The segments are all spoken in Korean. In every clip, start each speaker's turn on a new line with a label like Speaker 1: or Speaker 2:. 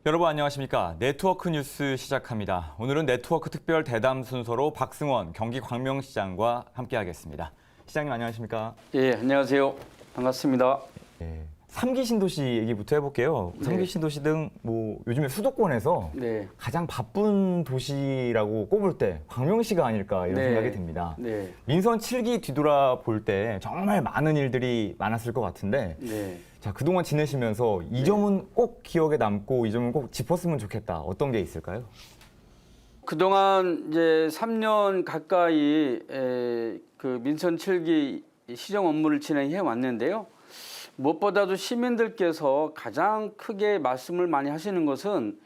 Speaker 1: 여러분 안녕하십니까? 네트워크 뉴스 시작합니다. 오늘은 네트워크 특별 대담 순서로 박승원 경기 광명시장과 함께하겠습니다. 시장님 안녕하십니까?
Speaker 2: 예, 안녕하세요. 반갑습니다.
Speaker 1: 네. 3기 신도시 얘기부터 해볼게요.
Speaker 2: 네.
Speaker 1: 3기 신도시 등 요즘에 수도권에서
Speaker 2: 네.
Speaker 1: 가장 바쁜 도시라고 꼽을 때 광명시가 아닐까 이런
Speaker 2: 네.
Speaker 1: 생각이 듭니다.
Speaker 2: 네.
Speaker 1: 민선 7기 뒤돌아볼 때 정말 많은 일들이 많았을 것 같은데
Speaker 2: 네.
Speaker 1: 자, 그동안 지내시면서 이 점은 꼭 기억에 남고 이 점은 꼭 짚었으면 좋겠다. 어떤 게 있을까요?
Speaker 2: 그동안 이제 3년 가까이 그 민선 7기 시정 업무를 진행해 왔는데요. 무엇보다도 시민들께서 가장 크게 말씀을 많이 하시는 것은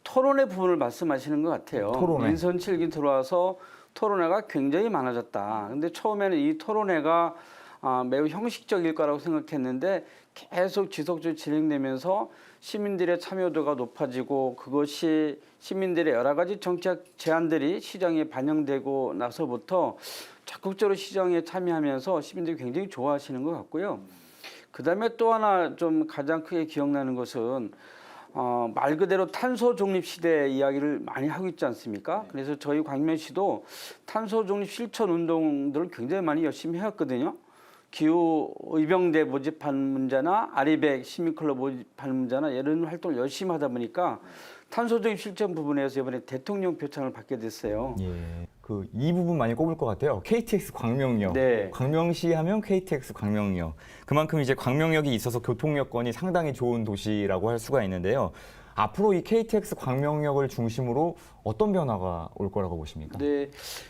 Speaker 2: 토론회 부분을 말씀하시는 것 같아요.
Speaker 1: 토론회.
Speaker 2: 민선 7기 들어와서 토론회가 굉장히 많아졌다. 근데 처음에는 이 토론회가 매우 형식적일 거라고 생각했는데 계속 지속적으로 진행되면서 시민들의 참여도가 높아지고 그것이 시민들의 여러 가지 정책 제안들이 시정에 반영되고 나서부터 적극적으로 시정에 참여하면서 시민들이 굉장히 좋아하시는 것 같고요. 그다음에 또 하나 좀 가장 크게 기억나는 것은 말 그대로 탄소 중립 시대 이야기를 많이 하고 있지 않습니까? 그래서 저희 광명시도 탄소 중립 실천 운동들을 굉장히 많이 열심히 해왔거든요. 기후 의병대 모집하는 문제나 아리백 시민클럽 모집하는 문제나 이런 활동을 열심히 하다 보니까 탄소 중립 실천 부분에서 이번에 대통령 표창을 받게 됐어요.
Speaker 1: 예. 이 부분 많이 꼽을 것 같아요. KTX 광명역.
Speaker 2: 네.
Speaker 1: 광명시 하면 KTX 광명역. 그만큼 이제 광명역이 있어서 교통 여건이 상당히 좋은 도시라고 할 수가 있는데요. 앞으로 이 KTX 광명역을 중심으로 어떤 변화가 올 거라고 보십니까?
Speaker 2: 네.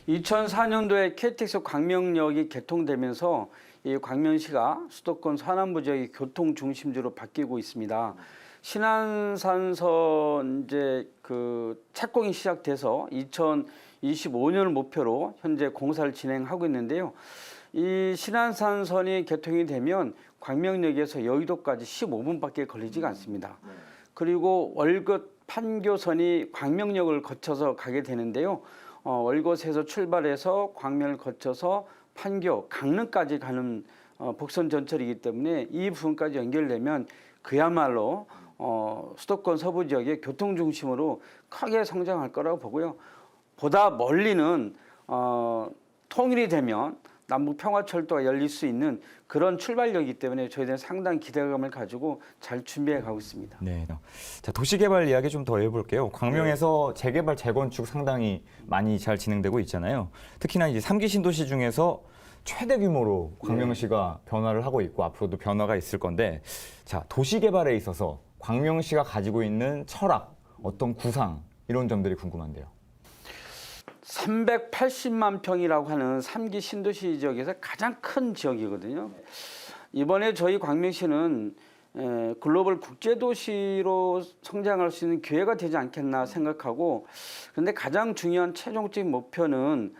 Speaker 2: 2004년도에 KTX 광명역이 개통되면서 이 광명시가 수도권 서남부 지역의 교통 중심지로 바뀌고 있습니다. 신안산선 이제 그 착공이 시작돼서 2025년을 목표로 현재 공사를 진행하고 있는데요. 이 신안산선이 개통이 되면 광명역에서 여의도까지 15분밖에 걸리지가 않습니다. 그리고 월곶 판교선이 광명역을 거쳐서 가게 되는데요. 월곶에서 출발해서 광명을 거쳐서 판교, 강릉까지 가는 복선 전철이기 때문에 이 부분까지 연결되면 그야말로 수도권 서부 지역의 교통 중심으로 크게 성장할 거라고 보고요. 보다 멀리는 통일이 되면 남북 평화철도가 열릴 수 있는 그런 출발역이기 때문에 저희들은 상당히 기대감을 가지고 잘 준비해 가고 있습니다.
Speaker 1: 네. 자, 도시개발 이야기 좀 더 해볼게요. 광명에서 재개발, 재건축 상당히 많이 잘 진행되고 있잖아요. 특히나 이제 3기 신도시 중에서 최대 규모로 광명시가 변화를 하고 있고 앞으로도 변화가 있을 건데 자, 도시개발에 있어서 광명시가 가지고 있는 철학, 어떤 구상 이런 점들이 궁금한데요.
Speaker 2: 380만 평이라고 하는 3기 신도시 지역에서 가장 큰 지역이거든요. 이번에 저희 광명시는 글로벌 국제도시로 성장할 수 있는 기회가 되지 않겠나 생각하고 그런데 가장 중요한 최종적인 목표는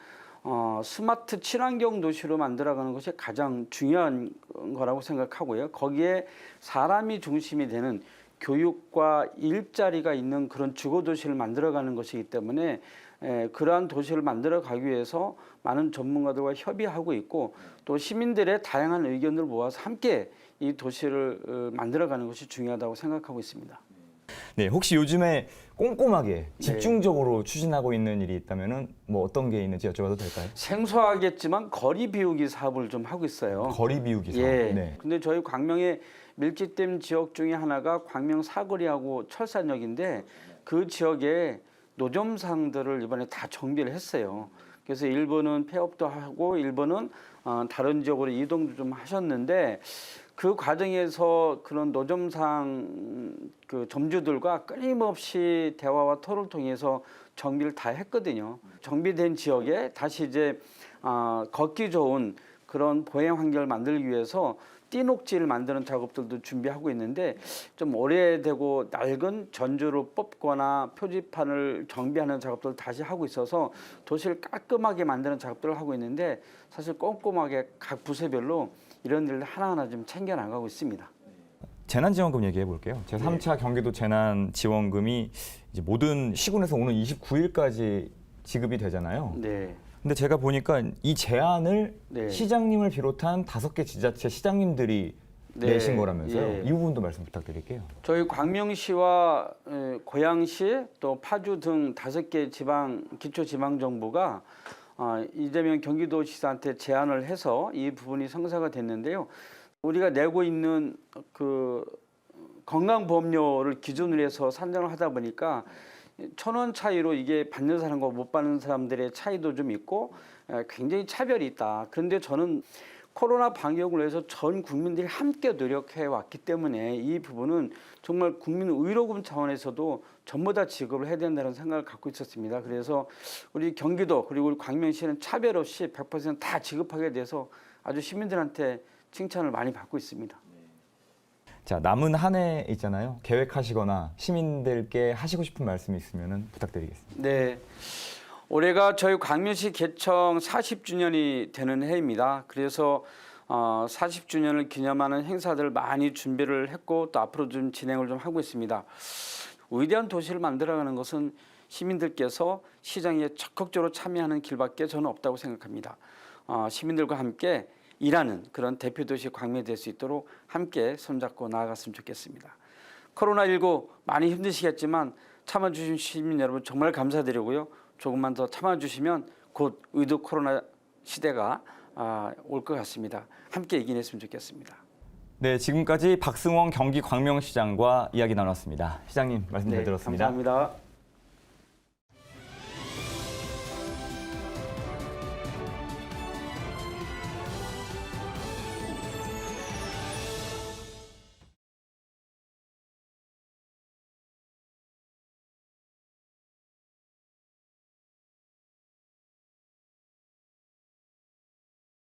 Speaker 2: 스마트 친환경 도시로 만들어가는 것이 가장 중요한 거라고 생각하고요. 거기에 사람이 중심이 되는 교육과 일자리가 있는 그런 주거도시를 만들어가는 것이기 때문에 그러한 도시를 만들어가기 위해서 많은 전문가들과 협의하고 있고 또 시민들의 다양한 의견들을 모아서 함께 이 도시를 만들어가는 것이 중요하다고 생각하고 있습니다.
Speaker 1: 네, 혹시 요즘에 꼼꼼하게 집중적으로 추진하고 있는 일이 있다면은 뭐 어떤 게 있는지 여쭤봐도 될까요?
Speaker 2: 생소하겠지만 거리 비우기 사업을 좀 하고 있어요.
Speaker 1: 거리 비우기 사업.
Speaker 2: 예.
Speaker 1: 네.
Speaker 2: 근데 저희 광명의 밀집된 지역 중에 하나가 광명 사거리하고 철산역인데 그 지역에 노점상들을 이번에 다 정비를 했어요. 그래서 일부는 폐업도 하고 일부는 다른 지역으로 이동도 좀 하셨는데 그 과정에서 그런 노점상 그 점주들과 끊임없이 대화와 토론을 통해서 정비를 다 했거든요. 정비된 지역에 다시 이제 걷기 좋은 그런 보행 환경을 만들기 위해서 띠녹지를 만드는 작업들도 준비하고 있는데 좀 오래되고 낡은 전주를 뽑거나 표지판을 정비하는 작업들을 다시 하고 있어서 도시를 깔끔하게 만드는 작업들을 하고 있는데 사실 꼼꼼하게 각 부서별로 이런 일을 하나하나 좀 챙겨나가고 있습니다.
Speaker 1: 재난지원금 얘기해 볼게요. 제3차 경기도 재난지원금이 이제 모든 시군에서 오는 29일까지 지급이 되잖아요.
Speaker 2: 네.
Speaker 1: 근데 제가 보니까 이 제안을
Speaker 2: 네.
Speaker 1: 시장님을 비롯한 5개 지자체 시장님들이
Speaker 2: 네.
Speaker 1: 내신 거라면서요.
Speaker 2: 예.
Speaker 1: 이 부분도 말씀 부탁드릴게요.
Speaker 2: 저희 광명시와 고양시 또 파주 등 5개 지방 기초지방정부가 이재명 경기도지사한테 제안을 해서 이 부분이 성사가 됐는데요. 우리가 내고 있는 그 건강보험료를 기준으로 해서 산정을 하다 보니까 1,000원 차이로 이게 받는 사람과 못 받는 사람들의 차이도 좀 있고 굉장히 차별이 있다. 그런데 저는 코로나 방역을 위해서 전 국민들이 함께 노력해 왔기 때문에 이 부분은 정말 국민 의료금 차원에서도 전부 다 지급을 해야 된다는 생각을 갖고 있었습니다. 그래서 우리 경기도 그리고 우리 광명시는 차별 없이 100%다 지급하게 돼서 아주 시민들한테 칭찬을 많이 받고 있습니다.
Speaker 1: 자, 남은 한 해 있잖아요. 계획하시거나 시민들께 하시고 싶은 말씀이 있으면 부탁드리겠습니다.
Speaker 2: 네. 올해가 저희 광명시 개청 40주년이 되는 해입니다. 그래서 40주년을 기념하는 행사들 많이 준비를 했고 또 앞으로 좀 진행을 좀 하고 있습니다. 위대한 도시를 만들어가는 것은 시민들께서 시장에 적극적으로 참여하는 길밖에 저는 없다고 생각합니다. 시민들과 함께 일하는 그런 대표도시 광명이 될 수 있도록 함께 손잡고 나아갔으면 좋겠습니다. 코로나19 많이 힘드시겠지만 참아주신 시민 여러분 정말 감사드리고요. 조금만 더 참아주시면 곧 의도 코로나 시대가 올 것 같습니다. 함께 이겨냈으면 좋겠습니다.
Speaker 1: 네, 지금까지 박승원 경기 광명시장과 이야기 나눴습니다. 시장님 말씀 잘 들었습니다.
Speaker 2: 감사합니다.